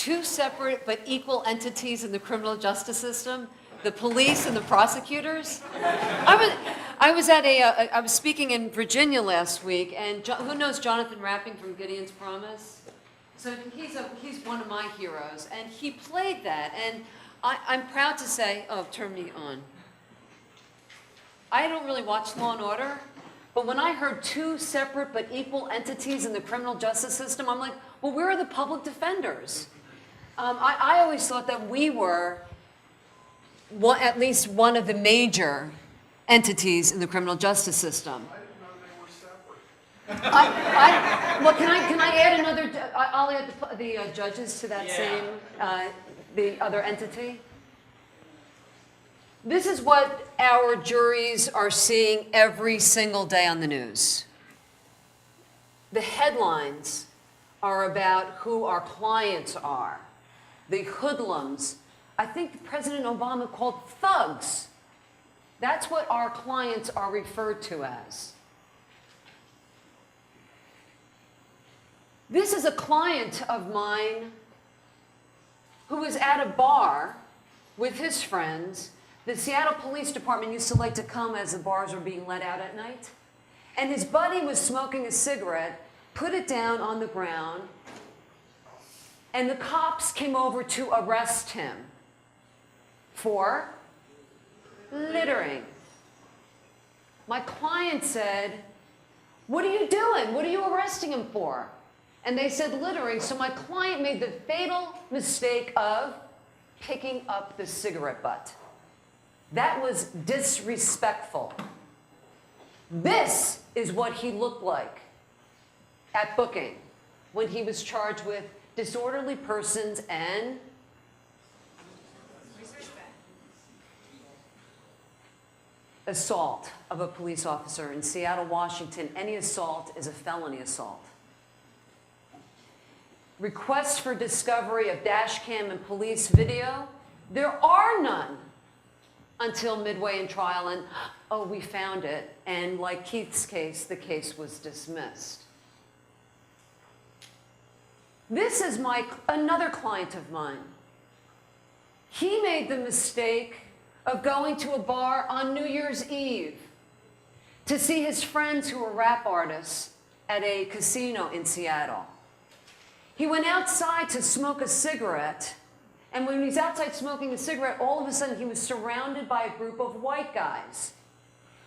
two separate but equal entities in the criminal justice system, the police and the prosecutors. I was speaking in Virginia last week, and who knows Jonathan Rapping from Gideon's Promise? So he's one of my heroes, and he played that, and I'm proud to say, oh, turn me on. I don't really watch Law and Order, but when I heard two separate but equal entities in the criminal justice system, I'm like, well, where are the public defenders? I always thought that we were at least one of the major entities in the criminal justice system. I didn't know they were separate. Well, can I add another? I'll add the judges to that same, the other entity. This is what our juries are seeing every single day on the news. The headlines are about who our clients are. The hoodlums. I think President Obama called thugs. That's what our clients are referred to as. This is a client of mine who was at a bar with his friends. The Seattle Police Department used to like to come as the bars were being let out at night. And his buddy was smoking a cigarette, put it down on the ground, and the cops came over to arrest him for littering. My client said, what are you doing? What are you arresting him for? And they said littering, so my client made the fatal mistake of picking up the cigarette butt. That was disrespectful. This is what he looked like at booking when he was charged with disorderly persons and assault of a police officer. In Seattle, Washington, any assault is a felony assault. Requests for discovery of dash cam and police video, there are none until midway in trial, and oh, we found it, and like Keith's case, the case was dismissed. This is another client of mine. He made the mistake of going to a bar on New Year's Eve to see his friends who were rap artists at a casino in Seattle. He went outside to smoke a cigarette, and when he was outside smoking a cigarette, all of a sudden he was surrounded by a group of white guys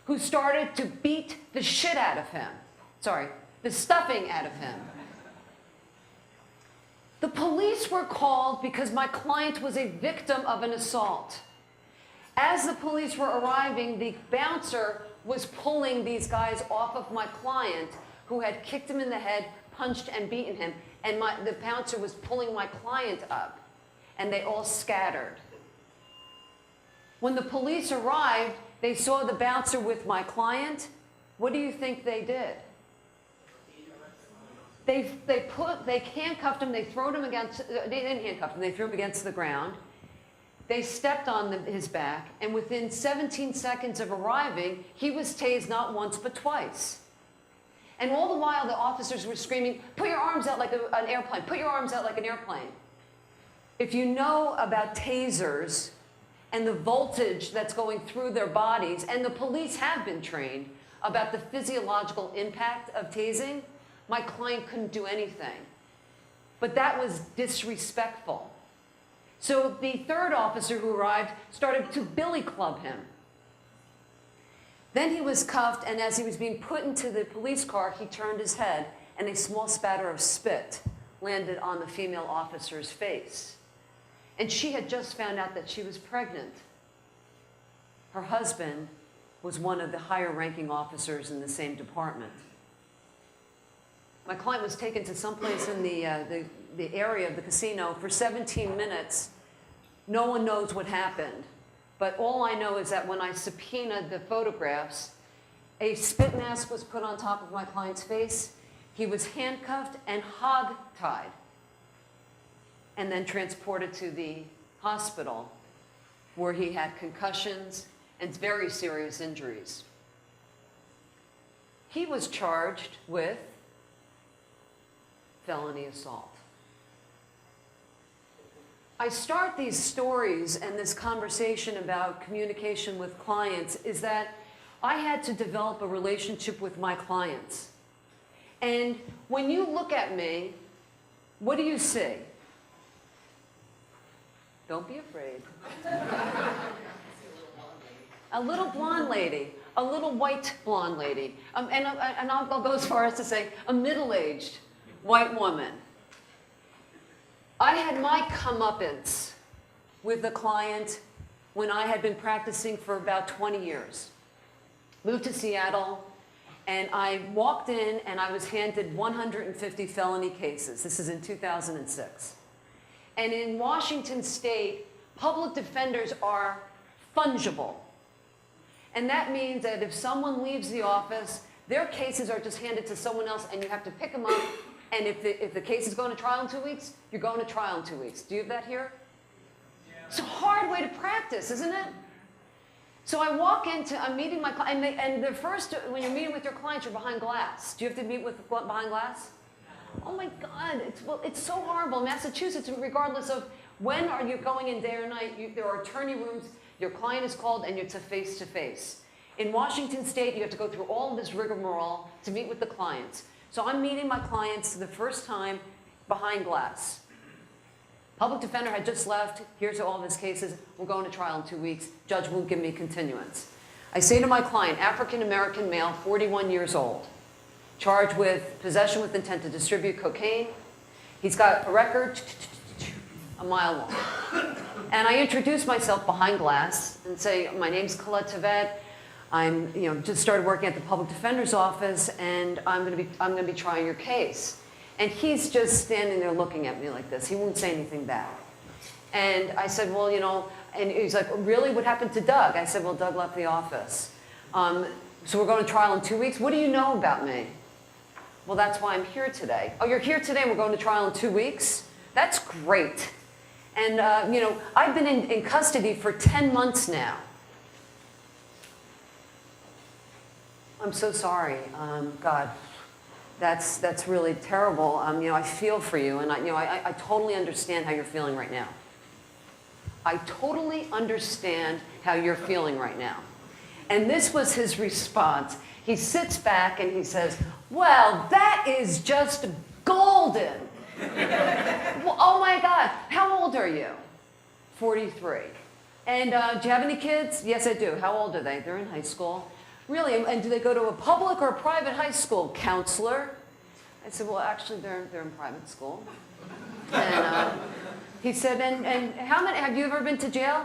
who started to beat the shit out of him. Sorry, the stuffing out of him. The police were called because my client was a victim of an assault. As the police were arriving, the bouncer was pulling these guys off of my client who had kicked him in the head, punched and beaten him, and the bouncer was pulling my client up, and they all scattered. When the police arrived, they saw the bouncer with my client. What do you think they did? They handcuffed him, they threw him against, they didn't handcuff him, they threw him against the ground. They stepped on his back, and within 17 seconds of arriving, he was tased not once but twice. And all the while, the officers were screaming, put your arms out like an airplane, put your arms out like an airplane. If you know about tasers and the voltage that's going through their bodies, and the police have been trained about the physiological impact of tasing, my client couldn't do anything. But that was disrespectful. So the third officer who arrived started to billy club him. Then he was cuffed, and as he was being put into the police car, he turned his head, and a small spatter of spit landed on the female officer's face. And she had just found out that she was pregnant. Her husband was one of the higher-ranking officers in the same department. My client was taken to someplace in the area of the casino for 17 minutes. No one knows what happened. But all I know is that when I subpoenaed the photographs, a spit mask was put on top of my client's face. He was handcuffed and hog-tied and then transported to the hospital where he had concussions and very serious injuries. He was charged with felony assault. I start these stories and this conversation about communication with clients is that I had to develop a relationship with my clients. And when you look at me, what do you see? Don't be afraid. A little blonde lady, a little white blonde lady, and I'll go as far as to say a middle-aged white woman. I had my comeuppance with a client when I had been practicing for about 20 years. Moved to Seattle, and I walked in and I was handed 150 felony cases. This is in 2006. And in Washington State, public defenders are fungible. And that means that if someone leaves the office, their cases are just handed to someone else and you have to pick them up. And if the case is going to trial in 2 weeks, you're going to trial in 2 weeks. Do you have that here? Yeah. It's a hard way to practice, isn't it? So I walk into, I'm meeting my client, and the first, when you're meeting with your clients, you're behind glass. Do you have to meet with behind glass? Oh my God, it's so horrible. In Massachusetts, regardless of when are you going in day or night, there are attorney rooms, your client is called, and it's a face-to-face. In Washington State, you have to go through all of this rigmarole to meet with the clients. So I'm meeting my clients the first time behind glass. Public defender had just left. Here's all of his cases. We're going to trial in 2 weeks. Judge won't give me continuance. I say to my client, African-American male, 41 years old, charged with possession with intent to distribute cocaine. He's got a record a mile long. And I introduce myself behind glass and say, my name's Colette Tvedt. I'm, just started working at the public defender's office, and I'm going to be trying your case. And he's just standing there looking at me like this. He won't say anything back. And I said, well, and he's like, really, what happened to Doug? I said, well, Doug left the office. So we're going to trial in 2 weeks. What do you know about me? Well, that's why I'm here today. Oh, you're here today and we're going to trial in 2 weeks? That's great. And, I've been in custody for 10 months now. I'm so sorry. God, that's really terrible. I feel for you, and I totally understand how you're feeling right now. I totally understand how you're feeling right now. And this was his response. He sits back and he says, well, that is just golden. Well, oh my God, how old are you? 43. And do you have any kids? Yes, I do. How old are they? They're in high school. Really? And do they go to a public or a private high school? Counselor? I said, well, actually, they're in private school. And he said, and how many, have you ever been to jail?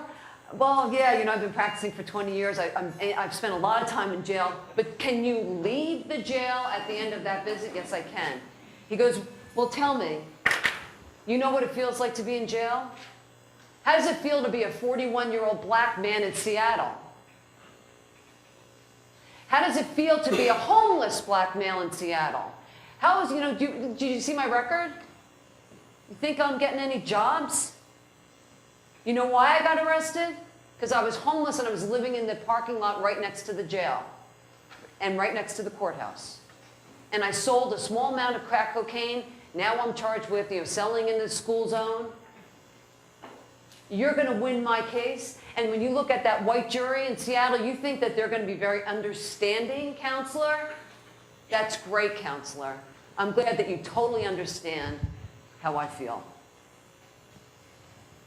Well, yeah, I've been practicing for 20 years. I've spent a lot of time in jail. But can you leave the jail at the end of that visit? Yes, I can. He goes, well, tell me, you know what it feels like to be in jail? How does it feel to be a 41-year-old black man in Seattle? How does it feel to be a homeless black male in Seattle? How is, did you see my record? You think I'm getting any jobs? You know why I got arrested? Because I was homeless and I was living in the parking lot right next to the jail and right next to the courthouse. And I sold a small amount of crack cocaine. Now I'm charged with, selling in the school zone. You're going to win my case. And when you look at that white jury in Seattle, you think that they're going to be very understanding, counselor? That's great, counselor. I'm glad that you totally understand how I feel.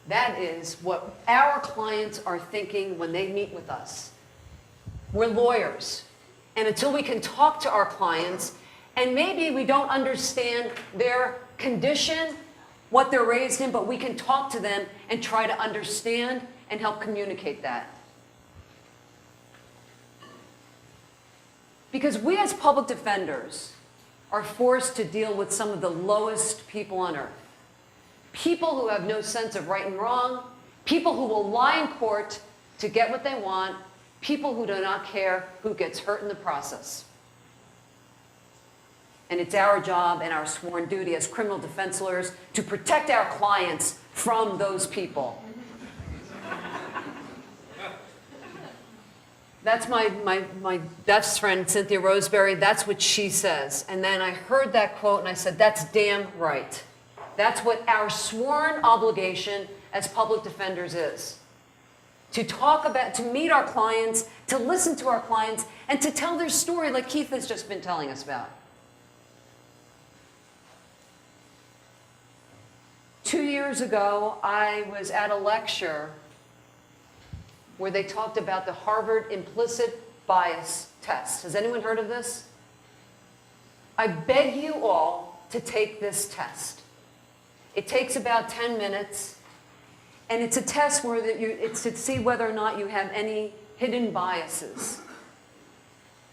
That is what our clients are thinking when they meet with us. We're lawyers. And until we can talk to our clients, and maybe we don't understand their condition, what they're raised in, but we can talk to them and try to understand and help communicate that. Because we as public defenders are forced to deal with some of the lowest people on earth. People who have no sense of right and wrong, people who will lie in court to get what they want, people who do not care who gets hurt in the process. And it's our job and our sworn duty as criminal defense lawyers to protect our clients from those people. That's my best friend, Cynthia Roseberry. That's what she says. And then I heard that quote and I said, that's damn right. That's what our sworn obligation as public defenders is. To talk about, to meet our clients, to listen to our clients, and to tell their story like Keith has just been telling us about. 2 years ago, I was at a lecture where they talked about the Harvard implicit bias test. Has anyone heard of this? I beg you all to take this test. It takes about 10 minutes. And it's a test where it's to see whether or not you have any hidden biases.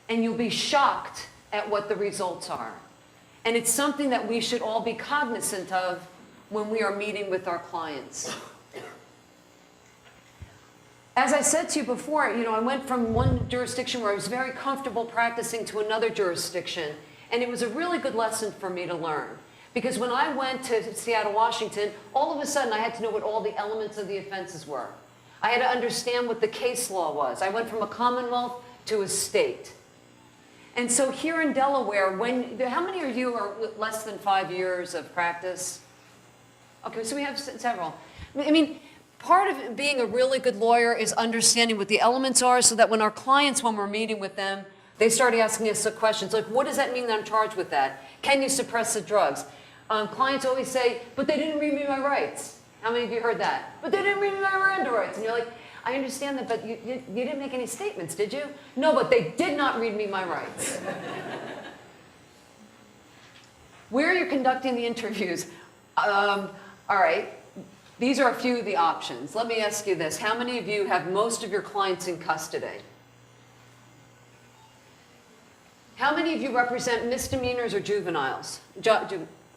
And you'll be shocked at what the results are. And it's something that we should all be cognizant of when we are meeting with our clients. As I said to you before, I went from one jurisdiction where I was very comfortable practicing to another jurisdiction. And it was a really good lesson for me to learn. Because when I went to Seattle, Washington, all of a sudden I had to know what all the elements of the offenses were. I had to understand what the case law was. I went from a commonwealth to a state. And so here in Delaware, how many of you are less than 5 years of practice? Okay, so we have several. I mean, part of being a really good lawyer is understanding what the elements are so that when our clients, when we're meeting with them, they start asking us questions like, what does that mean that I'm charged with that? Can you suppress the drugs? Clients always say, but they didn't read me my rights. How many of you heard that? But they didn't read me my Miranda rights. And you're like, I understand that, but you didn't make any statements, did you? No, but they did not read me my rights. Where you're conducting the interviews, all right, these are a few of the options. Let me ask you this. How many of you have most of your clients in custody? How many of you represent misdemeanors or juveniles?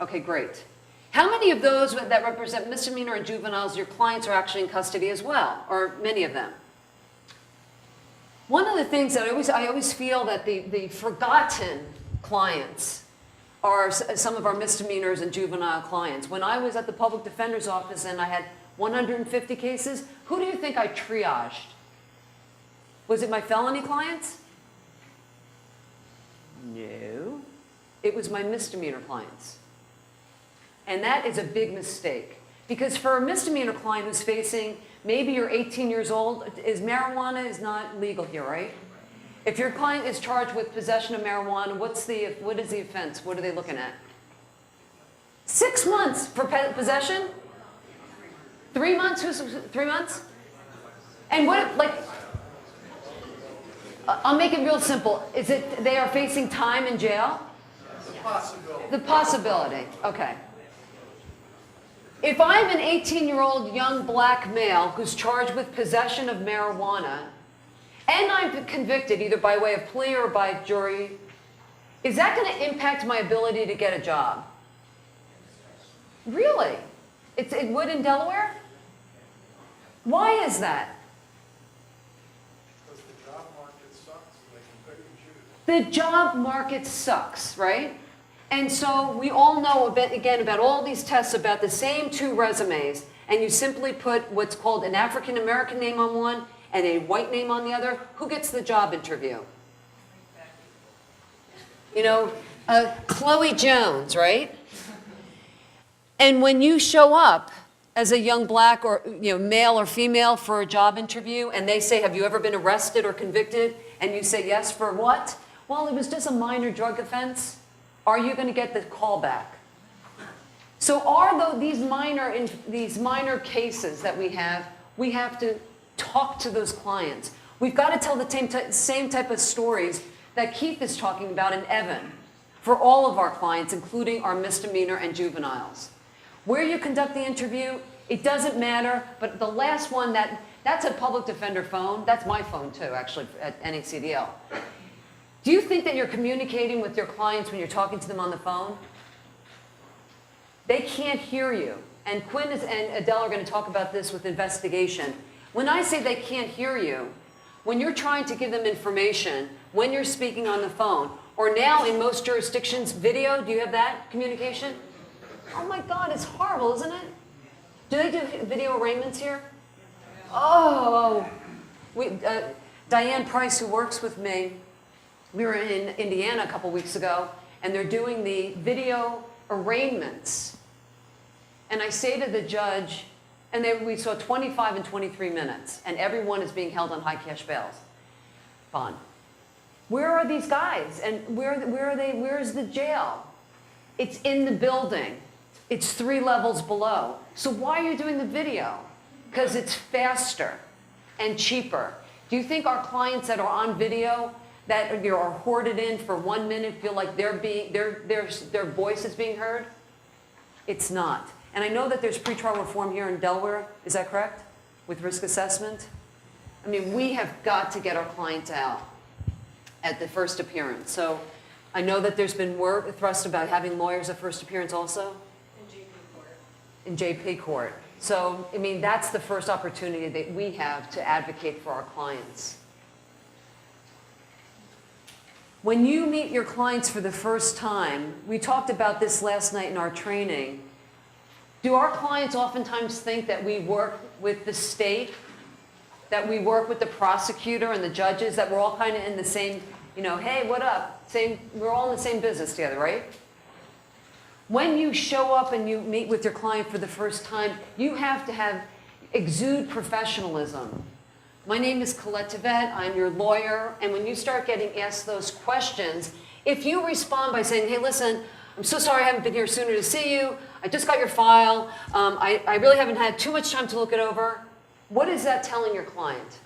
Okay, great. How many of those that represent misdemeanor and juveniles, your clients are actually in custody as well, or many of them? One of the things that I always feel that the forgotten clients are some of our misdemeanors and juvenile clients. When I was at the public defender's office and I had 150 cases, who do you think I triaged? Was it my felony clients? No. It was my misdemeanor clients. And that is a big mistake. Because for a misdemeanor client who's facing, maybe you're 18 years old, marijuana is not legal here, right? If your client is charged with possession of marijuana, what is the offense? What are they looking at? 6 months for possession? 3 months? 3 months? And what, I'll make it real simple. Is it they are facing time in jail? The possibility. The possibility, okay. If I'm an 18-year-old young black male who's charged with possession of marijuana, and I'm convicted either by way of plea or by jury, is that going to impact my ability to get a job? Really? It would in Delaware? Why is that? Because the job market sucks, and they can pick and choose. The job market sucks, right? And so we all know, again, about all these tests about the same 2 resumes, and you simply put what's called an African-American name on one and a white name on the other. Who gets the job interview? Chloe Jones, right? And when you show up as a young black or male or female for a job interview, and they say, have you ever been arrested or convicted? And you say, yes, for what? Well, it was just a minor drug offense. Are you going to get the call back? So these minor cases that we have to talk to those clients. We've got to tell the same type of stories that Keith is talking about in Evan for all of our clients, including our misdemeanor and juveniles. Where you conduct the interview, it doesn't matter, but the last one, that's a public defender phone. That's my phone too, actually, at NACDL. Do you think that you're communicating with your clients when you're talking to them on the phone? They can't hear you. And Quinn and Adele are going to talk about this with investigation. When I say they can't hear you, when you're trying to give them information, when you're speaking on the phone, or now in most jurisdictions, video, do you have that communication? Oh my God, it's horrible, isn't it? Do they do video arraignments here? Oh, Diane Price, who works with me, we were in Indiana a couple weeks ago, and they're doing the video arraignments. And I say to the judge, And we saw 25 and 23 minutes, and everyone is being held on high cash bails. Bond. Where are these guys? And where are they? Where's the jail? It's in the building. It's 3 levels below. So why are you doing the video? Because it's faster and cheaper. Do you think our clients that are on video, that are hoarded in for 1 minute, feel like their voice is being heard? It's not. And I know that there's pretrial reform here in Delaware. Is that correct? With risk assessment? I mean, we have got to get our clients out at the first appearance. So I know that there's been word thrust about having lawyers at first appearance also. In JP court. So, I mean, that's the first opportunity that we have to advocate for our clients. When you meet your clients for the first time, we talked about this last night in our training. Do our clients oftentimes think that we work with the state, that we work with the prosecutor and the judges, that we're all kind of in the same, you know, hey, what up? We're all in the same business together, right? When you show up and you meet with your client for the first time, you have to exude professionalism. My name is Colette Tvedt, I'm your lawyer, and when you start getting asked those questions, if you respond by saying, hey, listen, I'm so sorry I haven't been here sooner to see you, I just got your file, I really haven't had too much time to look it over, what is that telling your client?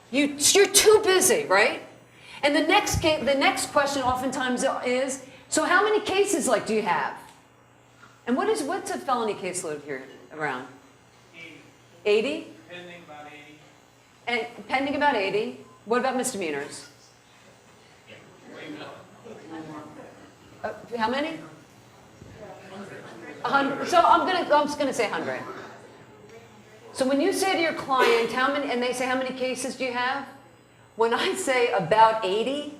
You're too busy, right? And the next question oftentimes is, so how many cases do you have? And what's a felony caseload here around? 80. 80? Pending about 80. And pending about 80. What about misdemeanors? How many? 100. So I'm just gonna say 100. So when you say to your client how many, and they say how many cases do you have? When I say about 80,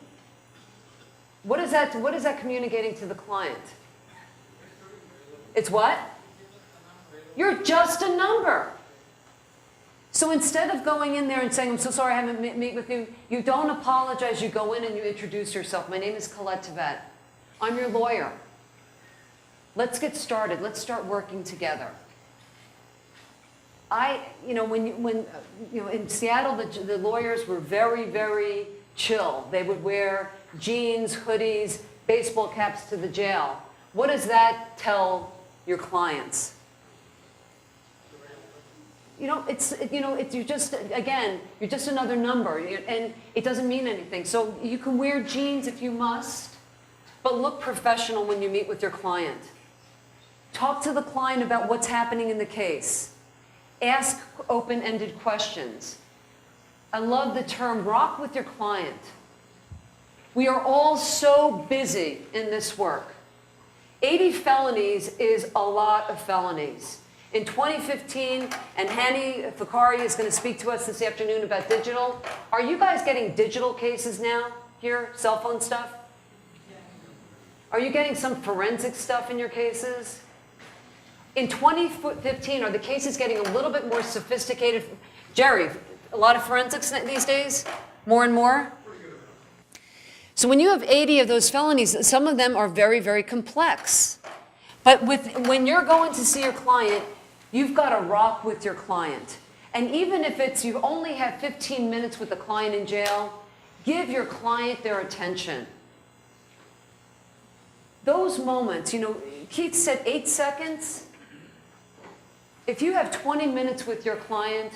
what is that communicating to the client? It's what? You're just a number. So instead of going in there and saying, I'm so sorry I haven't met with you, you don't apologize, you go in and you introduce yourself. My name is Colette Tvedt. I'm your lawyer. Let's get started. Let's start working together. When in Seattle, the lawyers were very, very chill. They would wear jeans, hoodies, baseball caps to the jail. What does that tell your clients? You're just another number, and it doesn't mean anything. So you can wear jeans if you must, but look professional when you meet with your client. Talk to the client about what's happening in the case. Ask open-ended questions. I love the term rock with your client. We are all so busy in this work. 80 felonies is a lot of felonies. In 2015, and Hani Fakari is going to speak to us this afternoon about digital. Are you guys getting digital cases now here, cell phone stuff? Are you getting some forensic stuff in your cases? In 2015, are the cases getting a little bit more sophisticated? Jerry, a lot of forensics these days? More and more? So when you have 80 of those felonies, some of them are very, very complex. But when you're going to see your client, you've got to rock with your client. And even if you only have 15 minutes with the client in jail, give your client their attention. Those moments, Keith said 8 seconds. If you have 20 minutes with your client,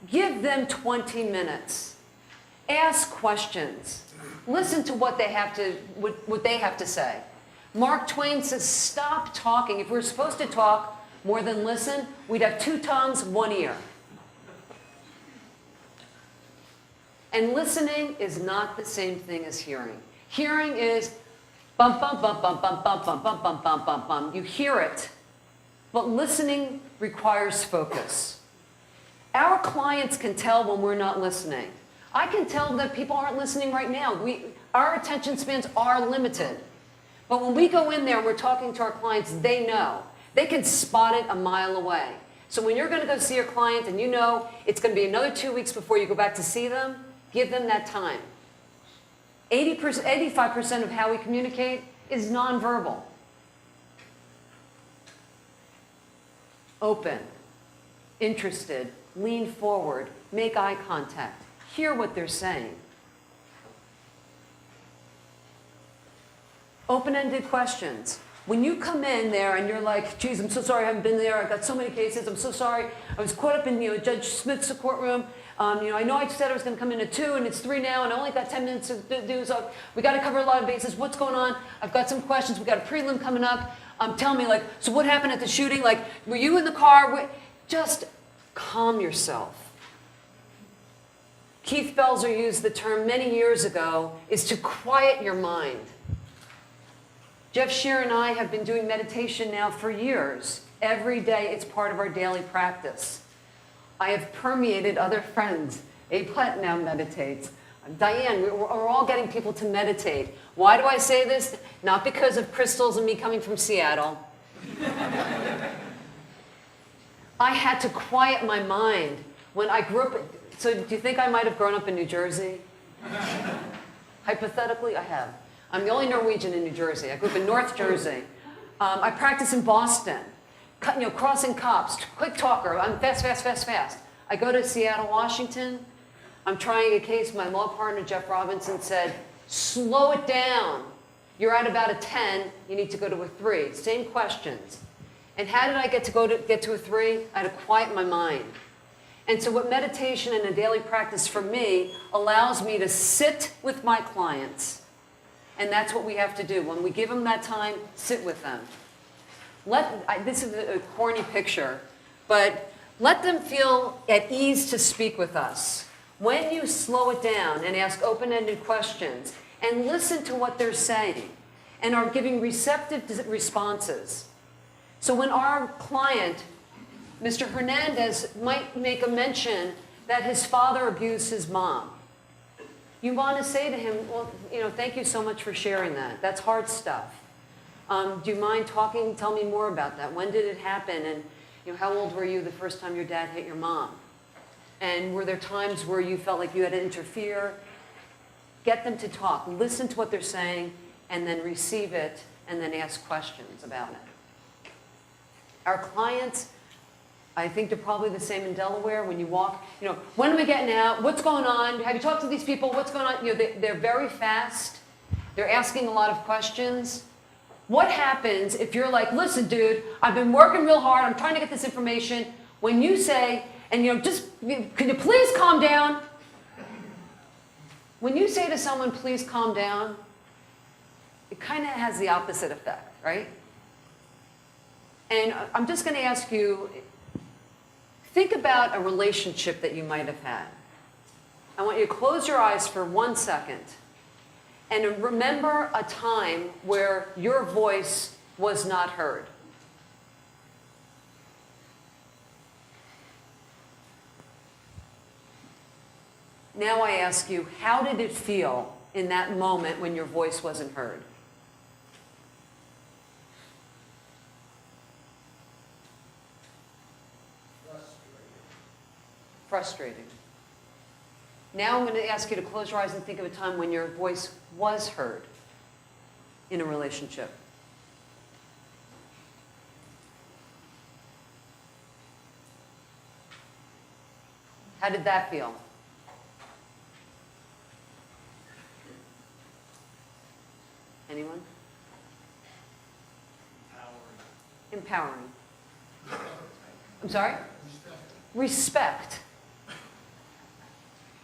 give them 20 minutes. Ask questions. Listen to what they have to say. Mark Twain says, stop talking. If we're supposed to talk more than listen, we'd have 2 tongues, 1 ear. And listening is not the same thing as hearing. Hearing is bum, bum, bum, bum, bum, bum, bum, bum, bum, bum, bum, bum. You hear it. But listening requires focus. Our clients can tell when we're not listening. I can tell that people aren't listening right now. Our attention spans are limited. But when we go in there and we're talking to our clients, they know. They can spot it a mile away. So when you're going to go see your client and you know it's going to be another 2 weeks before you go back to see them, give them that time. 85% of how we communicate is nonverbal. Open. interested, lean forward, make eye contact, hear what they're saying. Open-ended questions. When you come in there and you're like, geez, I'm so sorry I haven't been there. I've got so many cases. I'm so sorry. I was caught up in Judge Smith's courtroom. I know I said I was going to come in at 2 and it's 3 now and I only got 10 minutes to do, so we got to cover a lot of bases. What's going on? I've got some questions. We got a prelim coming up. Tell me, like, so what happened at the shooting? Like, were you in the car? Just calm yourself. Keith Belzer used the term many years ago, is to quiet your mind. Jeff Shear and I have been doing meditation now for years. Every day it's part of our daily practice. I have permeated other friends. A. Platt now meditates. Diane, we're all getting people to meditate. Why do I say this? Not because of crystals and me coming from Seattle. I had to quiet my mind. When I grew up, so do you think I might have grown up in New Jersey? Hypothetically, I have. I'm the only Norwegian in New Jersey. I grew up in North Jersey. I practice in Boston, crossing cops, quick talker. I'm fast, fast, fast, fast. I go to Seattle, Washington. I'm trying a case. My law partner, Jeff Robinson, said, slow it down. You're at about a 10. You need to go to a 3. Same questions. And how did I get to a 3? I had to quiet my mind. And so what meditation and a daily practice for me allows me to sit with my clients. And that's what we have to do. When we give them that time, sit with them. This is a corny picture, but let them feel at ease to speak with us. When you slow it down and ask open-ended questions and listen to what they're saying and are giving receptive responses. So when our client, Mr. Hernandez, might make a mention that his father abused his mom, you want to say to him, well, thank you so much for sharing that. That's hard stuff. Do you mind talking? Tell me more about that. When did it happen? And how old were you the first time your dad hit your mom? And were there times where you felt like you had to interfere? Get them to talk. Listen to what they're saying, and then receive it, and then ask questions about it. Our clients, I think they're probably the same in Delaware. When you walk, when am I getting out? What's going on? Have you talked to these people? What's going on? They're very fast. They're asking a lot of questions. What happens if you're like, listen, dude, I've been working real hard. I'm trying to get this information. When you say, and can you please calm down? When you say to someone, please calm down, it kind of has the opposite effect, right? And I'm just going to ask you, think about a relationship that you might have had. I want you to close your eyes for 1 second and remember a time where your voice was not heard. Now I ask you, how did it feel in that moment when your voice wasn't heard? Frustrating. Now I'm going to ask you to close your eyes and think of a time when your voice was heard in a relationship. How did that feel? Anyone? Empowering. I'm sorry? Respect.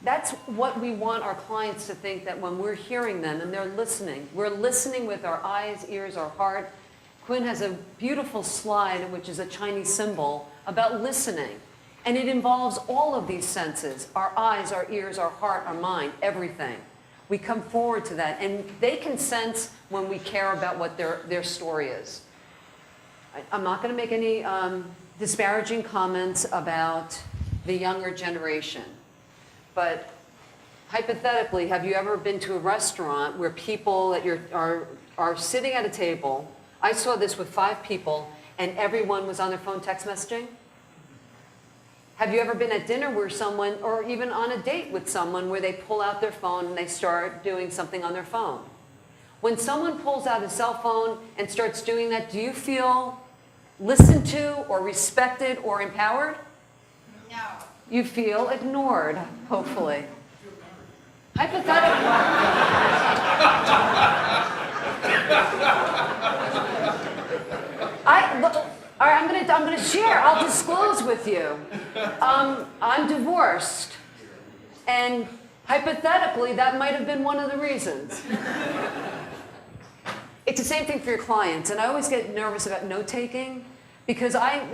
That's what we want our clients to think, that when we're hearing them and they're listening, we're listening with our eyes, ears, our heart. Quinn has a beautiful slide, which is a Chinese symbol, about listening. And it involves all of these senses, our eyes, our ears, our heart, our mind, everything. We come forward to that, and they can sense when we care about what their story is. I'm not going to make any disparaging comments about the younger generation. But hypothetically, have you ever been to a restaurant where people that are sitting at a table? I saw this with 5 people, and everyone was on their phone text messaging. Have you ever been at dinner where someone, or even on a date with someone, where they pull out their phone and they start doing something on their phone? When someone pulls out a cell phone and starts doing that, do you feel listened to or respected or empowered? No. You feel ignored, hopefully. Hypothetically. All right, I'm gonna share. I'll disclose with you. I'm divorced, and hypothetically, that might have been one of the reasons. It's the same thing for your clients, and I always get nervous about note-taking because I'm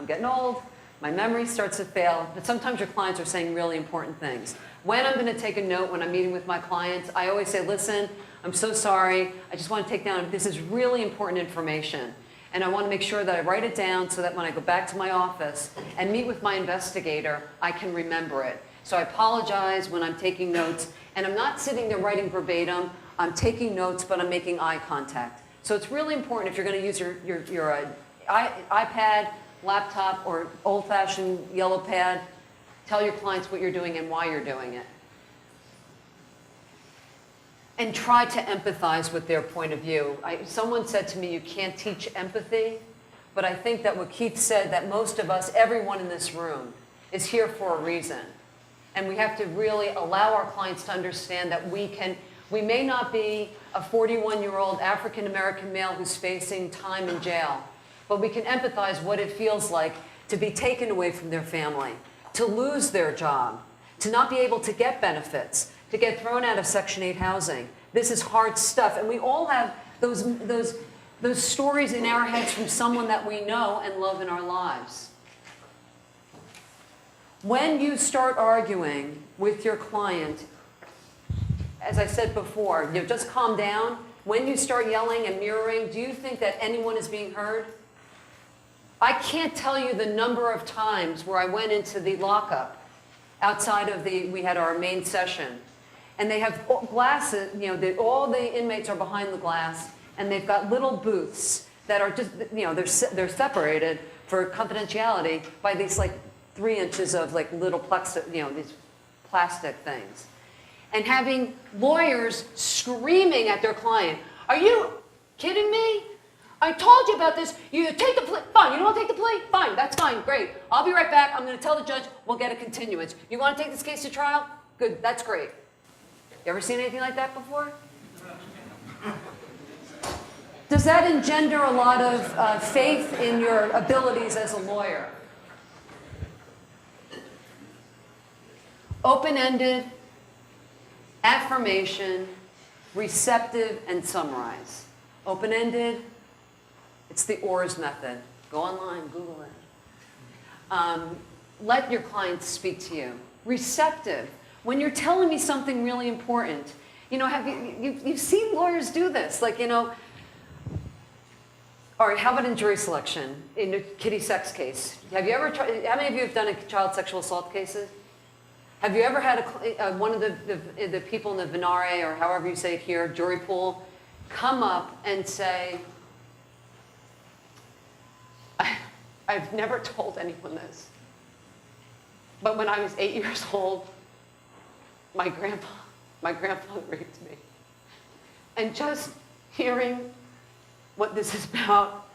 getting old. My memory starts to fail, but sometimes your clients are saying really important things. When I'm going to take a note when I'm meeting with my clients, I always say, listen, I'm so sorry. I just want to take down, this is really important information. And I want to make sure that I write it down so that when I go back to my office and meet with my investigator, I can remember it. So I apologize when I'm taking notes, and I'm not sitting there writing verbatim. I'm taking notes, but I'm making eye contact. So it's really important if you're going to use your iPad, laptop, or old-fashioned yellow pad, tell your clients what you're doing and why you're doing it. And try to empathize with their point of view. Someone said to me, you can't teach empathy, but I think that what Keith said, that most of us, everyone in this room, is here for a reason. And we have to really allow our clients to understand that we may not be a 41-year-old African-American male who's facing time in jail, but we can empathize what it feels like to be taken away from their family, to lose their job, to not be able to get benefits, to get thrown out of Section 8 housing. This is hard stuff, and we all have those stories in our heads from someone that we know and love in our lives. When you start arguing with your client, as I said before, just calm down. When you start yelling and mirroring, do you think that anyone is being heard? I can't tell you the number of times where I went into the lockup outside of we had our main session, and they have glasses, all the inmates are behind the glass, and they've got little booths that are just, they're separated for confidentiality by these 3 inches of little these plastic things. And having lawyers screaming at their client, are you kidding me? I told you about this. You take the plea. Fine. You don't want to take the plea? Fine. That's fine. Great. I'll be right back. I'm going to tell the judge we'll get a continuance. You want to take this case to trial? Good. That's great. You ever seen anything like that before? Does that engender a lot of faith in your abilities as a lawyer? Open-ended, affirmation, receptive, and summarize. Open-ended, it's the ORS method. Go online, Google it. Let your clients speak to you. Receptive, when you're telling me something really important, you've seen lawyers do this, all right, how about in jury selection, in a kiddie sex case? Have you ever tried, how many of you have done child sexual assault cases? Have you ever had one of the people in the Venare, or however you say it here, jury pool, come up and say, I've never told anyone this, but when I was 8 years old, my grandfather raped me. And just hearing what this is about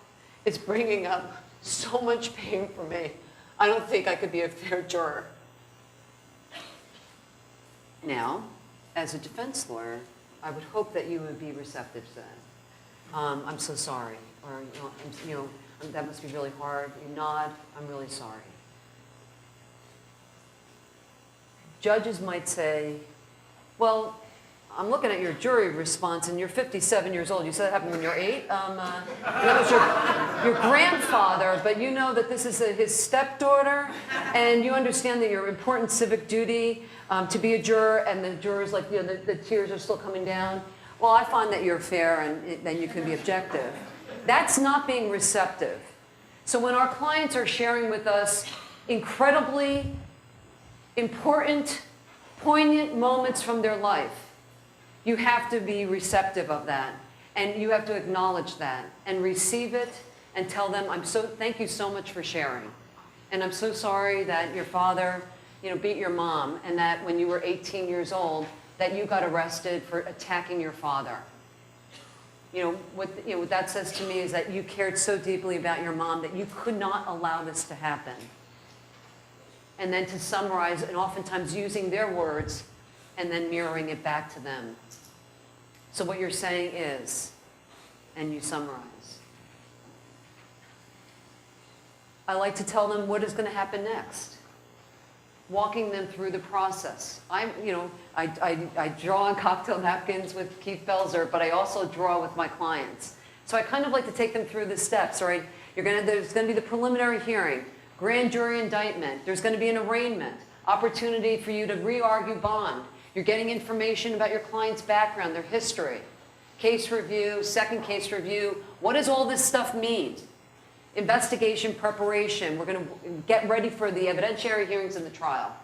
is bringing up so much pain for me. I don't think I could be a fair juror. Now, as a defense lawyer, I would hope that you would be receptive to that. I'm so sorry, or that must be really hard. You nod, I'm really sorry. Judges might say, well, I'm looking at your jury response, and you're 57 years old. You said that happened when you're 8? That was your grandfather, but you know that this is his stepdaughter, and you understand that your important civic duty to be a juror, and the jurors, the tears are still coming down. Well, I find that you're fair, and then you can be objective. That's not being receptive. So when our clients are sharing with us incredibly important, poignant moments from their life, you have to be receptive of that, and you have to acknowledge that and receive it and tell them, thank you so much for sharing. And I'm so sorry that your father, beat your mom, and that when you were 18 years old, that you got arrested for attacking your father. What that says to me is that you cared so deeply about your mom that you could not allow this to happen. and then to summarize, and oftentimes using their words and then mirroring it back to them. So what you're saying is, and you summarize. I like to tell them what is going to happen next, walking them through the process. I draw on cocktail napkins with Keith Belzer, but I also draw with my clients. So I kind of like to take them through the steps, right? There's going to be the preliminary hearing, grand jury indictment. There's going to be an arraignment, opportunity for you to re-argue bond. You're getting information about your client's background, their history, case review, second case review. What does all this stuff mean? Investigation preparation. We're going to get ready for the evidentiary hearings and the trial.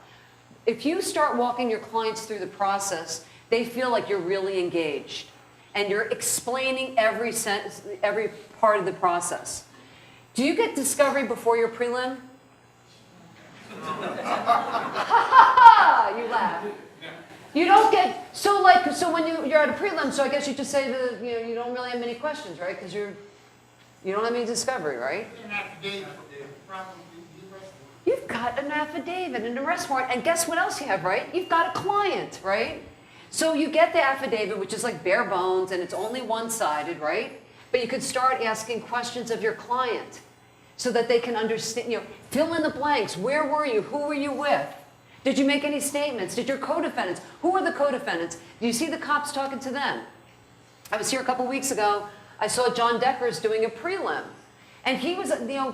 If you start walking your clients through the process, they feel like you're really engaged and you're explaining every sentence, every part of the process. Do you get discovery before your prelim? You laugh. You don't get, so when you're at a prelim, so I guess you just say that you don't really have many questions, right? Because you don't have any discovery, right? You've got an affidavit, an arrest warrant, and guess what else you have, right? You've got a client, right? So you get the affidavit, which is like bare bones, and it's only one-sided, right? But you could start asking questions of your client so that they can understand, fill in the blanks. Where were you? Who were you with? Did you make any statements? Did your co-defendants? Who are the co-defendants? Do you see the cops talking to them? I was here a couple weeks ago. I saw John Deckers doing a prelim. And he was,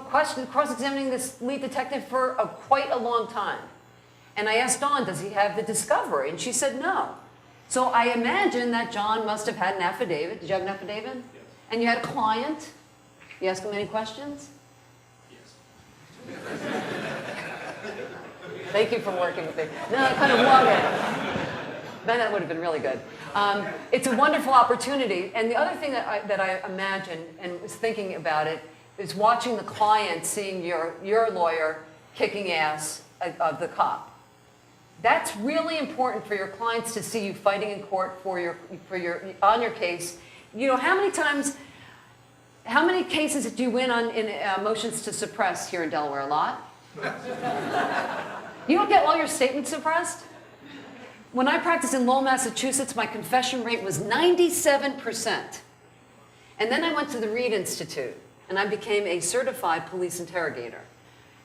cross-examining this lead detective for quite a long time. And I asked Dawn, does he have the discovery? And she said no. So I imagine that John must have had an affidavit. Did you have an affidavit? Yes. And you had a client? You asked him any questions? Yes. Thank you for working with me. No, I kind of love it. Then that would have been really good. It's a wonderful opportunity. And the other thing that I imagined and was thinking about it is watching the client seeing your lawyer kicking ass of the cop. That's really important for your clients to see you fighting in court on your case. How many cases did you win in motions to suppress here in Delaware? A lot? You don't get all your statements suppressed? When I practiced in Lowell, Massachusetts, my confession rate was 97%. And then I went to the Reed Institute, and I became a certified police interrogator.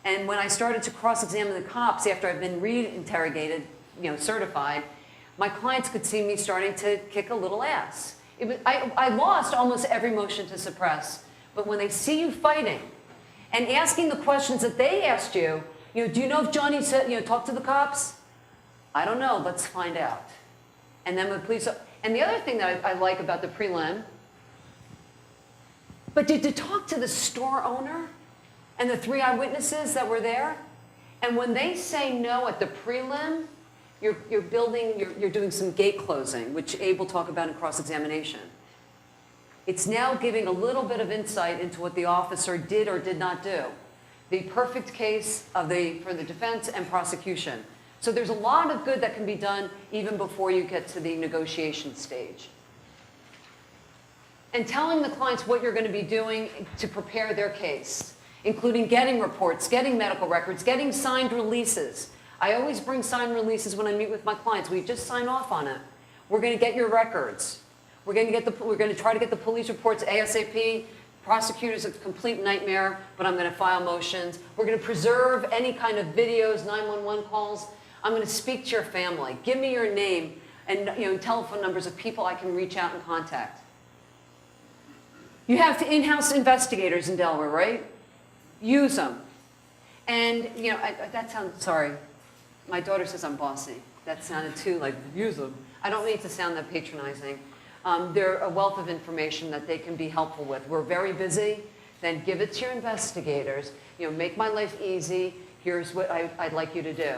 And when I started to cross-examine the cops after I've been Reed interrogated, certified, my clients could see me starting to kick a little ass. I lost almost every motion to suppress, but when they see you fighting and asking the questions that they asked you, do you know if Johnny said, talk to the cops? I don't know, let's find out. And then the police, and the other thing that I like about the prelim, but did you talk to the store owner and the 3 eyewitnesses that were there? And when they say no at the prelim, you're doing some gate closing, which Abe will talk about in cross-examination. It's now giving a little bit of insight into what the officer did or did not do. The perfect case for the defense and prosecution. So there's a lot of good that can be done even before you get to the negotiation stage. And telling the clients what you're going to be doing to prepare their case, including getting reports, getting medical records, getting signed releases. I always bring signed releases when I meet with my clients. We just sign off on it. We're going to get your records. We're going to try to get the police reports ASAP. Prosecutors a complete nightmare, but I'm going to file motions. We're going to preserve any kind of videos, 911 calls. I'm going to speak to your family. Give me your name and telephone numbers of people I can reach out and contact. You have in-house investigators in Delaware, right? Use them. And that sounds, sorry, my daughter says I'm bossy. That sounded too like, use them. I don't need to sound that patronizing. They're a wealth of information that they can be helpful with. We're very busy. Then give it to your investigators. Make my life easy. Here's what I'd like you to do.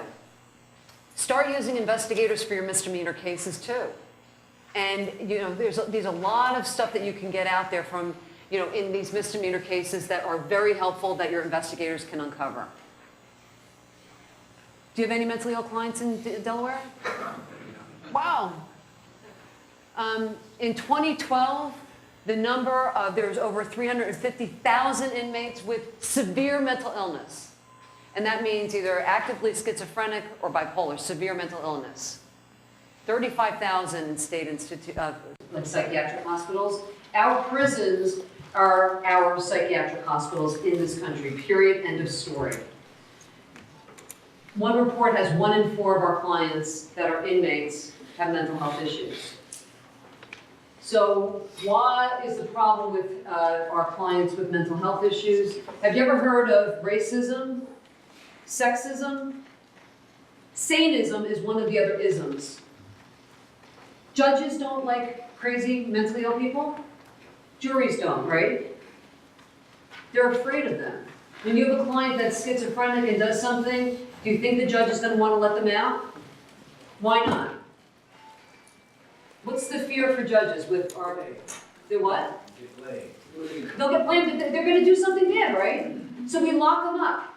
Start using investigators for your misdemeanor cases too. And there's a lot of stuff that you can get out there from in these misdemeanor cases that are very helpful that your investigators can uncover. Do you have any mentally ill clients in Delaware? Wow. In 2012, there's over 350,000 inmates with severe mental illness. And that means either actively schizophrenic or bipolar, severe mental illness. 35,000 in state psychiatric hospitals. Our prisons are our psychiatric hospitals in this country, period, end of story. One report has 1 in 4 of our clients that are inmates have mental health issues. So what is the problem with our clients with mental health issues? Have you ever heard of racism, sexism? Saneism is one of the other isms. Judges don't like crazy, mentally ill people. Juries don't, right? They're afraid of them. When you have a client that's schizophrenic and does something, do you think the judge is going to want to let them out? Why not? What's the fear for judges with our... The what? Get blamed. They'll get blamed, but they're going to do something bad, right? So we lock them up.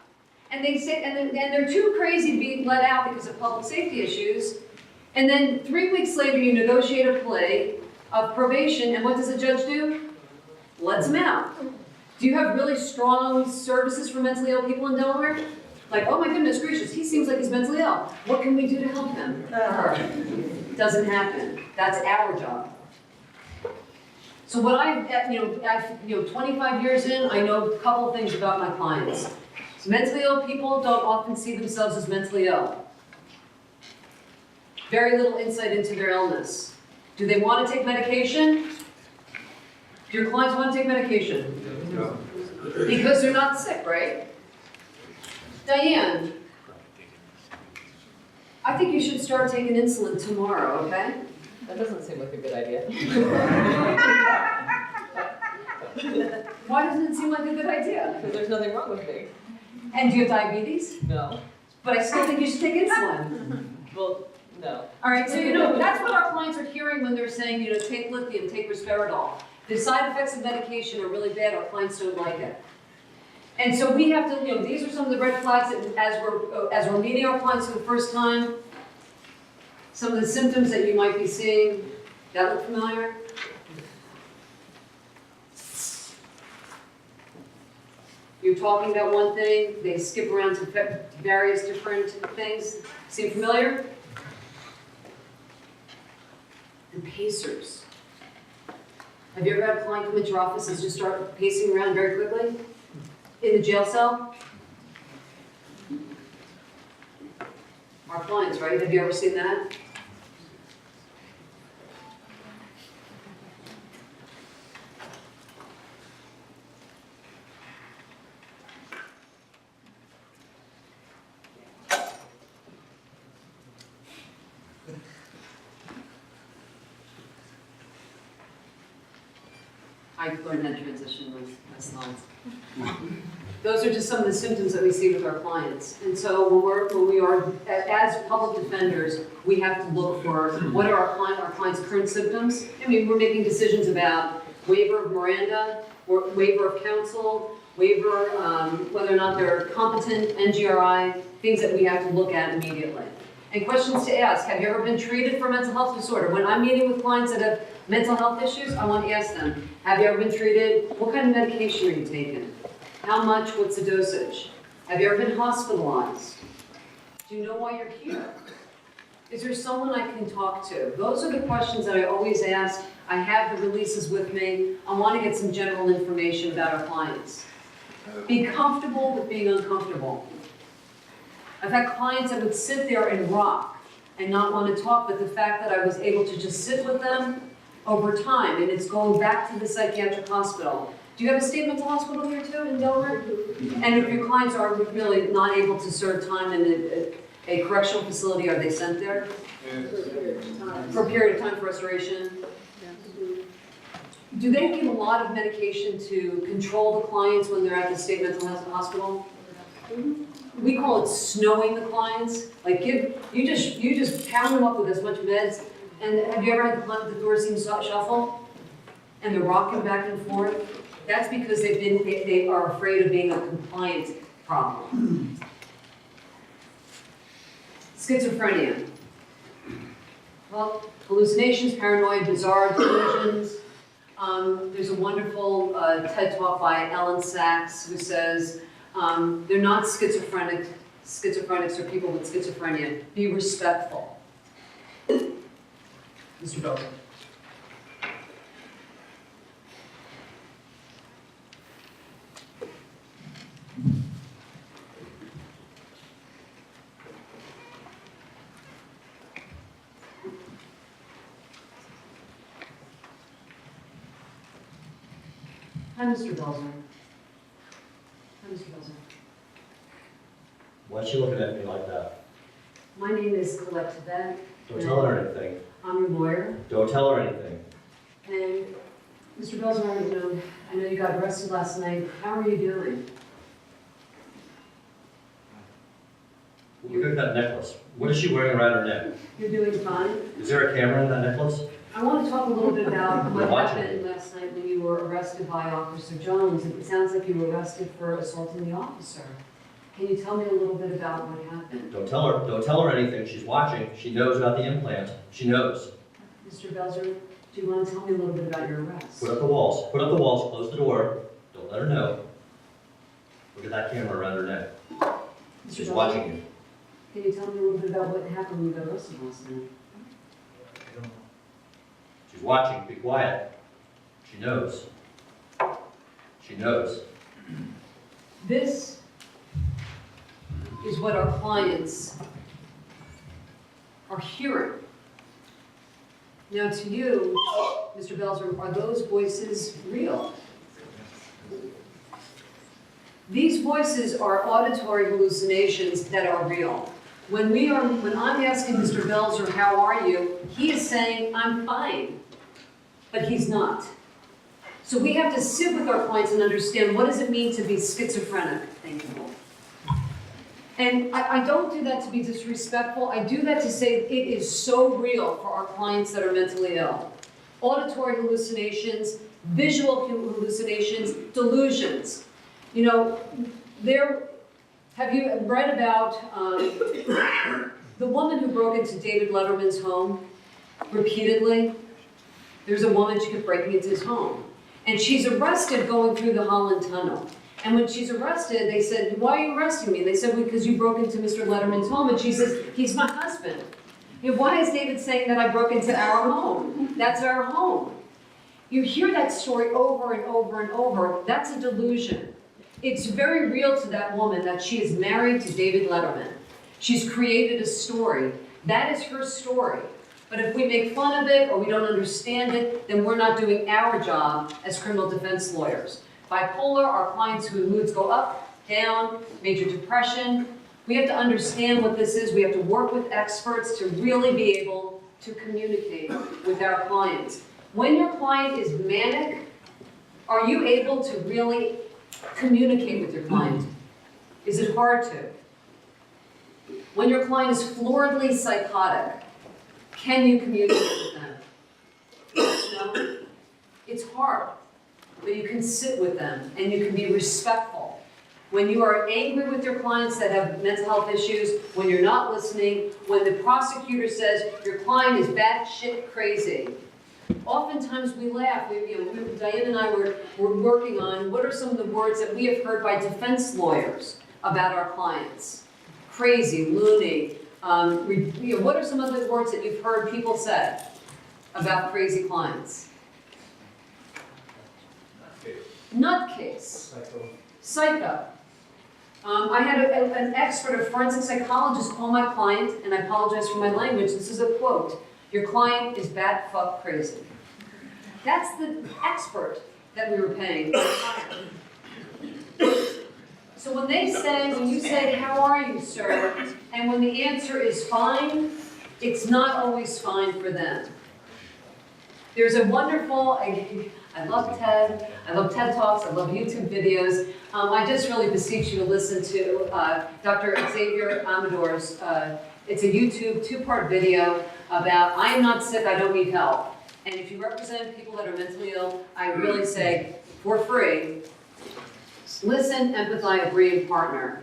And they say, and they're too crazy to be let out because of public safety issues. And then 3 weeks later, you negotiate a plea of probation, and what does the judge do? Lets them out. Do you have really strong services for mentally ill people in Delaware? Like, oh my goodness gracious, he seems like he's mentally ill. What can we do to help him? Doesn't happen. That's our job. So what I've 25 years in, I know a couple things about my clients. So mentally ill people don't often see themselves as mentally ill. Very little insight into their illness. Do they want to take medication? Do your clients want to take medication? No. Because they're not sick, right? Diane, I think you should start taking insulin tomorrow, okay? That doesn't seem like a good idea. Why doesn't it seem like a good idea? Because there's nothing wrong with me. And do you have diabetes? No. But I still think you should take insulin. Well, no. All right, so that's what our clients are hearing when they're saying, take lithium, take risperidol. The side effects of medication are really bad, our clients don't like it. And so we have to, these are some of the red flags that as we're meeting our clients for the first time, some of the symptoms that you might be seeing. That look familiar? You're talking about one thing, they skip around to various different things. Seem familiar? The pacers. Have you ever had a client come into your office and just start pacing around very quickly? In the jail cell? Our clients, right? Have you ever seen that? I learned that transition with my slides. Those are just some of the symptoms that we see with our clients. And so when we are, as public defenders, we have to look for what are our clients' current symptoms. I mean, we're making decisions about waiver of Miranda, or waiver of counsel, waiver, whether or not they're competent, NGRI, things that we have to look at immediately. And questions to ask, have you ever been treated for mental health disorder? When I'm meeting with clients that have mental health issues, I want to ask them, have you ever been treated? What kind of medication are you taking? How much? What's the dosage? Have you ever been hospitalized? Do you know why you're here? Is there someone I can talk to? Those are the questions that I always ask. I have the releases with me. I want to get some general information about our clients. Be comfortable with being uncomfortable. I've had clients that would sit there and rock and not want to talk, but the fact that I was able to just sit with them over time, and it's going back to the psychiatric hospital. Do you have a state mental hospital here too in Delaware? And if your clients are really not able to serve time in a correctional facility, are they sent there? For a period of time for restoration? Do they give a lot of medication to control the clients when they're at the state mental health hospital? We call it snowing the clients. Like you just pound them up with as much meds. And have you ever had the client with the Thorazine shuffle? And they're rocking back and forth? That's because they are afraid of being a compliance problem. Schizophrenia. Well, hallucinations, paranoia, bizarre delusions. There's a wonderful TED talk by Elyn who says, They're not schizophrenics or people with schizophrenia. Be respectful. Mr. Belzer. Hi, Mr. Belzer. Hi, Mr. Belzer. Why's she looking at me like that? My name is Colette Tvedt. Don't tell her anything. I'm your lawyer. Don't tell her anything. And Mr. Belzer, I know you got arrested last night. How are you doing? Look at that necklace. What is she wearing around her neck? You're doing fine. Is there a camera in that necklace? I want to talk a little bit about what We're watching. happened last night when you were arrested by Officer Jones. It sounds like you were arrested for assaulting the officer. Can you tell me a little bit about what happened? Don't tell her. Don't tell her anything. She's watching. She knows about the implant. She knows. Mr. Belzer, do you want to tell me a little bit about your arrest? Put up the walls. Put up the walls. Close the door. Don't let her know. Look at that camera around her neck. Mr. She's Belzer, watching you. Can you tell me a little bit about what happened when you got arrested last night? She's watching. Be quiet. She knows. She knows. This is what our clients are hearing. Now to you, Mr. Belzer, are those voices real? These voices are auditory hallucinations that are real. When I'm asking Mr. Belzer, how are you? He is saying, I'm fine, but he's not. So we have to sit with our clients and understand, what does it mean to be schizophrenic? Thank you. And I don't do that to be disrespectful. I do that to say it is so real for our clients that are mentally ill. Auditory hallucinations, visual hallucinations, delusions. You know, have you read about the woman who broke into David Letterman's home repeatedly? There's a woman, she kept breaking into his home. And she's arrested going through the Holland Tunnel. And when she's arrested, they said, why are you arresting me? And they said, because you broke into Mr. Letterman's home. And she says, he's my husband. You know, why is David saying that I broke into our home? That's our home. You hear that story over and over and over. That's a delusion. It's very real to that woman that she is married to David Letterman. She's created a story. That is her story. But if we make fun of it or we don't understand it, then we're not doing our job as criminal defense lawyers. Bipolar are clients whose moods go up, down, major depression. We have to understand what this is. We have to work with experts to really be able to communicate with our clients. When your client is manic, are you able to really communicate with your client? Is it hard to? When your client is floridly psychotic, can you communicate with them? No? It's hard, but you can sit with them and you can be respectful. When you are angry with your clients that have mental health issues, when you're not listening, when the prosecutor says your client is batshit crazy, oftentimes we laugh. Diane and I were working on what are some of the words that we have heard by defense lawyers about our clients. Crazy, loony. What are some of the words that you've heard people say about crazy clients? Nutcase. Psycho. I had an expert, a forensic psychologist, call my client, and I apologize for my language. This is a quote. Your client is bat fuck crazy. That's the expert that we were paying. So when you say, how are you, sir? And when the answer is fine, it's not always fine for them. There's a wonderful, I love TED, I love TED Talks, I love YouTube videos. I just really beseech you to listen to Dr. Xavier Amador's, it's a YouTube 2-part video about, I am not sick, I don't need help. And if you represent people that are mentally ill, I really say, for free, listen, empathize, agree, and partner.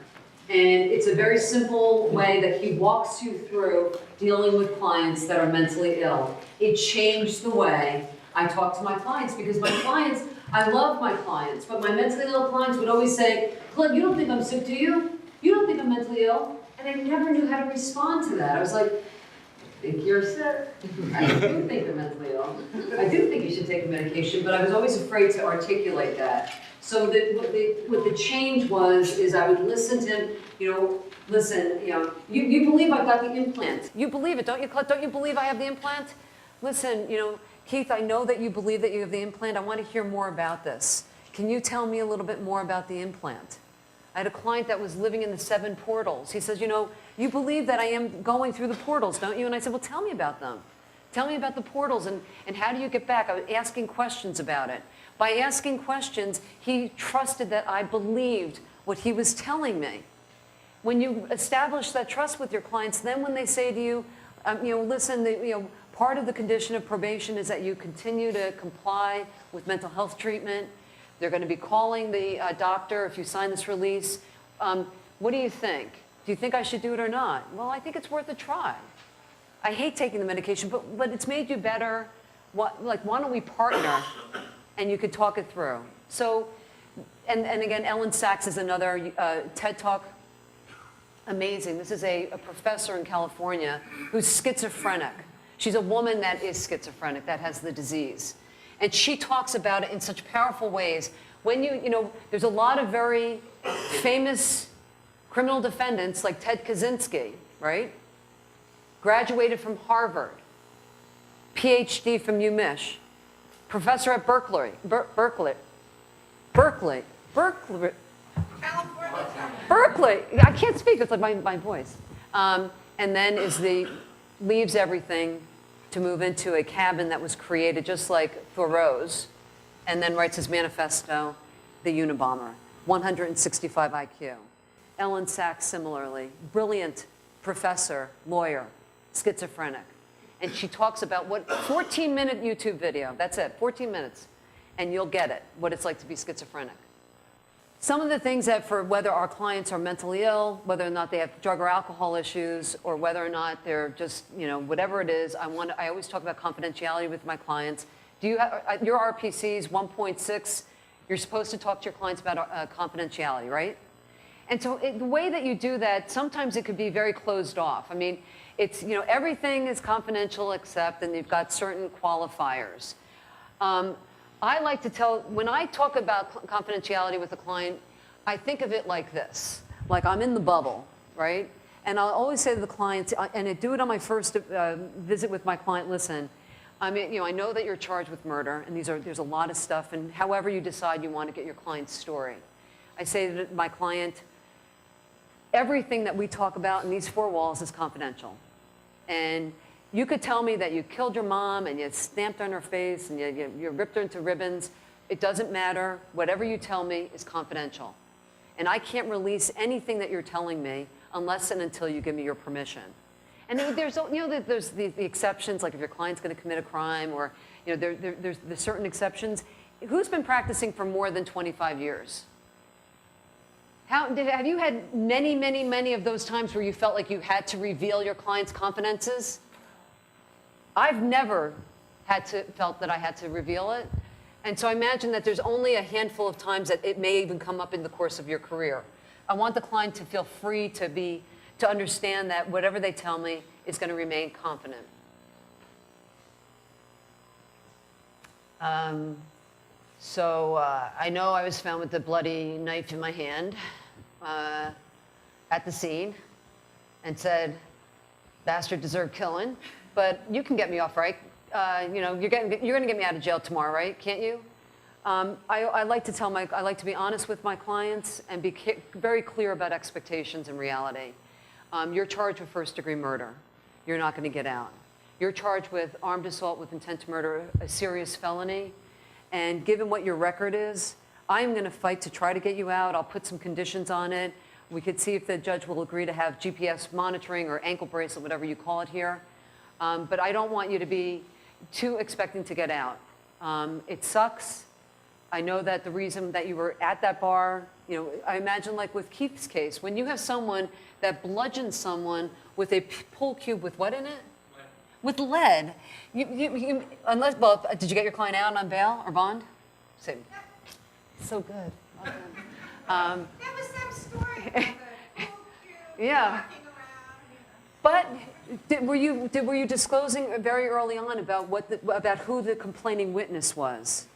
And it's a very simple way that he walks you through dealing with clients that are mentally ill. It changed the way I talk to my clients because my clients, I love my clients, but my mentally ill clients would always say, Colette, you don't think I'm sick, do you? You don't think I'm mentally ill? And I never knew how to respond to that. I was like, I think you're sick. I do think you're mentally ill. I do think you should take a medication, but I was always afraid to articulate that. So what the change was is I would listen to him, listen, you believe I've got the implant. You believe it, don't you, Colette? Don't you believe I have the implant? Listen, Keith, I know that you believe that you have the implant. I want to hear more about this. Can you tell me a little bit more about the implant? I had a client that was living in the 7 portals. He says, you believe that I am going through the portals, don't you? And I said, well, tell me about them. Tell me about the portals and how do you get back? I was asking questions about it. By asking questions, he trusted that I believed what he was telling me. When you establish that trust with your clients, then when they say to you, listen, part of the condition of probation is that you continue to comply with mental health treatment. They're going to be calling the doctor if you sign this release. What do you think? Do you think I should do it or not? Well, I think it's worth a try. I hate taking the medication, but it's made you better. Why don't we partner and you could talk it through? So, and again, Elyn Sachs is another TED Talk. Amazing. This is a professor in California who's schizophrenic. She's a woman that is schizophrenic, that has the disease. And she talks about it in such powerful ways. When there's a lot of very famous criminal defendants like Ted Kaczynski, right? Graduated from Harvard, PhD from UMich, professor at Berkeley, I can't speak, it's like my voice. And then leaves everything to move into a cabin that was created just like Thoreau's, and then writes his manifesto, The Unabomber, 165 IQ. Elyn Sachs, similarly, brilliant professor, lawyer, schizophrenic. And she talks about 14-minute YouTube video, that's it, 14 minutes, and you'll get it, what it's like to be schizophrenic. Some of the things that for whether our clients are mentally ill, whether or not they have drug or alcohol issues, or whether or not they're just, whatever it is, I always talk about confidentiality with my clients. Do you have, your RPC's 1.6, you're supposed to talk to your clients about confidentiality, right? And so the way that you do that, sometimes it could be very closed off. I mean, it's, everything is confidential except, and you've got certain qualifiers. I like to when I talk about confidentiality with a client, I think of it like this, like I'm in the bubble, right? And I'll always say to the clients, and I do it on my first visit with my client, listen, I mean, I know that you're charged with murder, and there's a lot of stuff, and however you decide you want to get your client's story. I say to my client, everything that we talk about in these 4 walls is confidential. And you could tell me that you killed your mom and you stamped on her face and you ripped her into ribbons. It doesn't matter. Whatever you tell me is confidential. And I can't release anything that you're telling me unless and until you give me your permission. And there's the exceptions, like if your client's going to commit a crime or there's certain exceptions. Who's been practicing for more than 25 years? Have you had many of those times where you felt like you had to reveal your client's confidences? I've never felt that I had to reveal it. And so I imagine that there's only a handful of times that it may even come up in the course of your career. I want the client to feel free to understand that whatever they tell me is going to remain confident. I know I was found with the bloody knife in my hand at the scene and said, bastard deserved killing. But you can get me off, right? You're going to get me out of jail tomorrow, right? Can't you? I like to be honest with my clients and be very clear about expectations and reality. You're charged with first-degree murder. You're not going to get out. You're charged with armed assault with intent to murder, a serious felony. And given what your record is, I'm going to fight to try to get you out. I'll put some conditions on it. We could see if the judge will agree to have GPS monitoring or ankle bracelet, whatever you call it here. But I don't want you to be too expecting to get out. It sucks. I know that the reason that you were at that bar, I imagine like with Keith's case, when you have someone that bludgeons someone with a pool cube with what in it? Lead. With lead. Did you get your client out on bail or bond? Say, so good. Well done. There was some story about the cool kid Yeah. walking around. But were you disclosing very early on about about who the complaining witness was?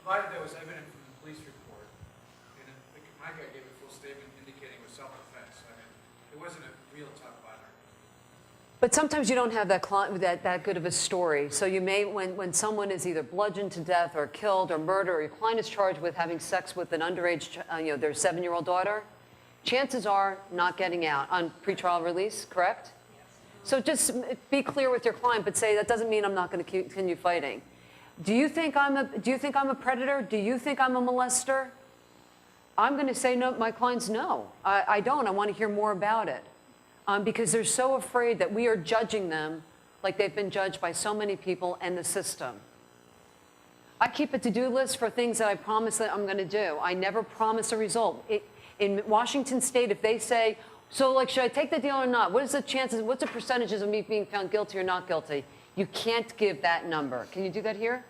A lot of that was evident from the police report, and my guy gave a full statement indicating it was self-defense. I mean, it wasn't a real tough biter. But sometimes you don't have that good of a story. So you may, when someone is either bludgeoned to death or killed or murdered, or your client is charged with having sex with an underage, their 7-year-old daughter, chances are not getting out on pretrial release, correct? So just be clear with your client, but say that doesn't mean I'm not going to continue fighting. Do you think I'm a predator? Do you think I'm a molester? I'm going to say no. My clients no. I don't. I want to hear more about it. Because they're so afraid that we are judging them like they've been judged by so many people and the system. I keep a to-do list for things that I promise that I'm going to do. I never promise a result. In Washington State, if they say, so like, should I take the deal or not? What is the chances, what's the percentages of me being found guilty or not guilty? You can't give that number. Can you do that here?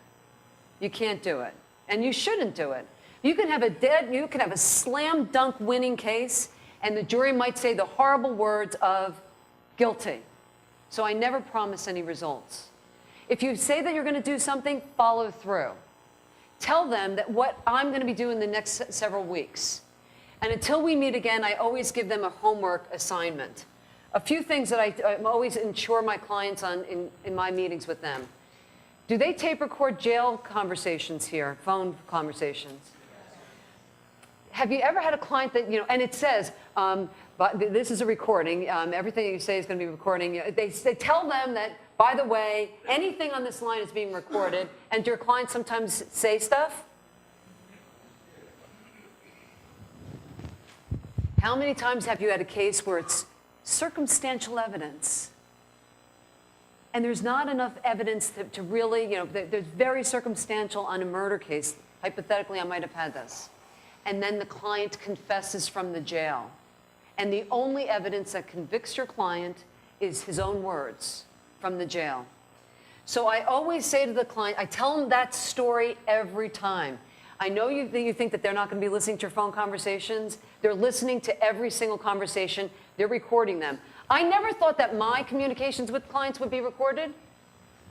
You can't do it. And you shouldn't do it. You can have a slam dunk winning case, and the jury might say the horrible words of guilty. So I never promise any results. If you say that you're going to do something, follow through. Tell them that what I'm going to be doing the next several weeks. And until we meet again, I always give them a homework assignment. A few things that I always ensure my clients on in my meetings with them. Do they tape record jail conversations here, phone conversations? Have you ever had a client that, and it says, but this is a recording, everything you say is going to be recording. They tell them that, by the way, anything on this line is being recorded, and do your clients sometimes say stuff? How many times have you had a case where it's circumstantial evidence, and there's not enough evidence to really, there's very circumstantial on a murder case. Hypothetically, I might have had this. And then the client confesses from the jail. And the only evidence that convicts your client is his own words from the jail. So I always say to the client, I tell them that story every time. I know you think that they're not going to be listening to your phone conversations. They're listening to every single conversation. They're recording them. I never thought that my communications with clients would be recorded.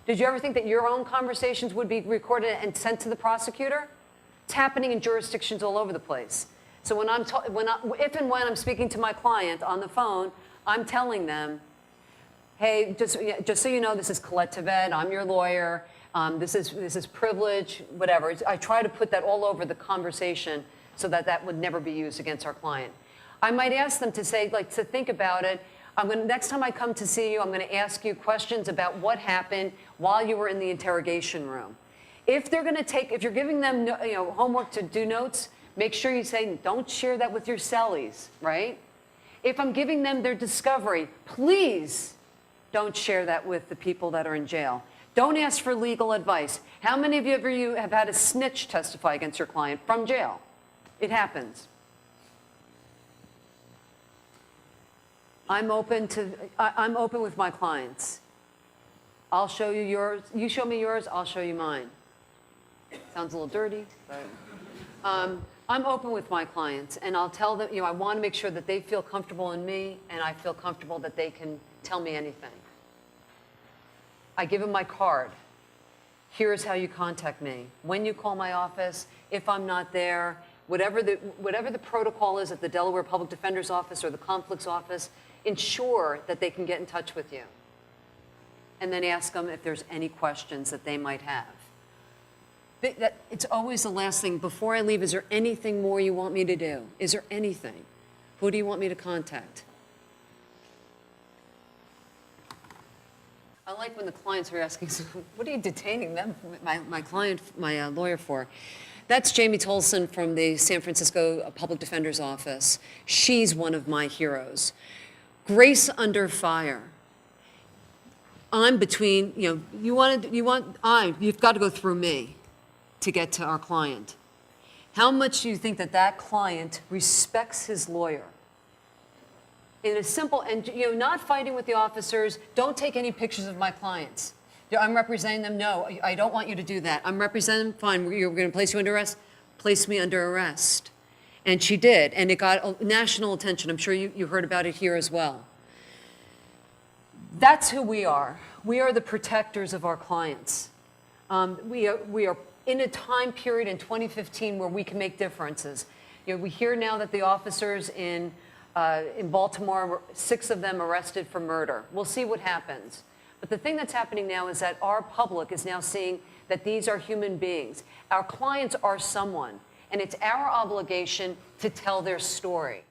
Did you ever think that your own conversations would be recorded and sent to the prosecutor? It's happening in jurisdictions all over the place. So if and when I'm speaking to my client on the phone, I'm telling them, hey, just so you know, this is Colette Tvedt. I'm your lawyer. This is privilege, whatever. I try to put that all over the conversation so that would never be used against our client. I might ask them to say, to think about it. Next time I come to see you, I'm going to ask you questions about what happened while you were in the interrogation room. If you're giving them homework to do notes, make sure you say, don't share that with your cellies, right? If I'm giving them their discovery, please don't share that with the people that are in jail. Don't ask for legal advice. How many of you have had a snitch testify against your client from jail? It happens. I'm open with my clients. I'll show you yours. You show me yours, I'll show you mine. Sounds a little dirty, but I'm open with my clients, and I'll tell them, I want to make sure that they feel comfortable in me, and I feel comfortable that they can tell me anything. I give them my card. Here's how you contact me. When you call my office, if I'm not there, whatever the protocol is at the Delaware Public Defender's Office or the conflicts office, ensure that they can get in touch with you. And then ask them if there's any questions that they might have. It's always the last thing. Before I leave, is there anything more you want me to do? Is there anything? Who do you want me to contact? I like when the clients are asking, so what are you detaining them, my lawyer for? That's Jamie Tolson from the San Francisco Public Defender's Office. She's one of my heroes. Grace under fire. I'm between, you've got to go through me to get to our client. How much do you think that client respects his lawyer? In a simple, and not fighting with the officers, don't take any pictures of my clients. I'm representing them. No, I don't want you to do that. I'm representing them. Fine, we're going to place you under arrest. Place me under arrest. And she did, and it got national attention. I'm sure you heard about it here as well. That's who we are. We are the protectors of our clients. We are in a time period in 2015 where we can make differences. You know, we hear now that the officers in Baltimore, 6 of them arrested for murder. We'll see what happens. But the thing that's happening now is that our public is now seeing that these are human beings. Our clients are someone, and it's our obligation to tell their story.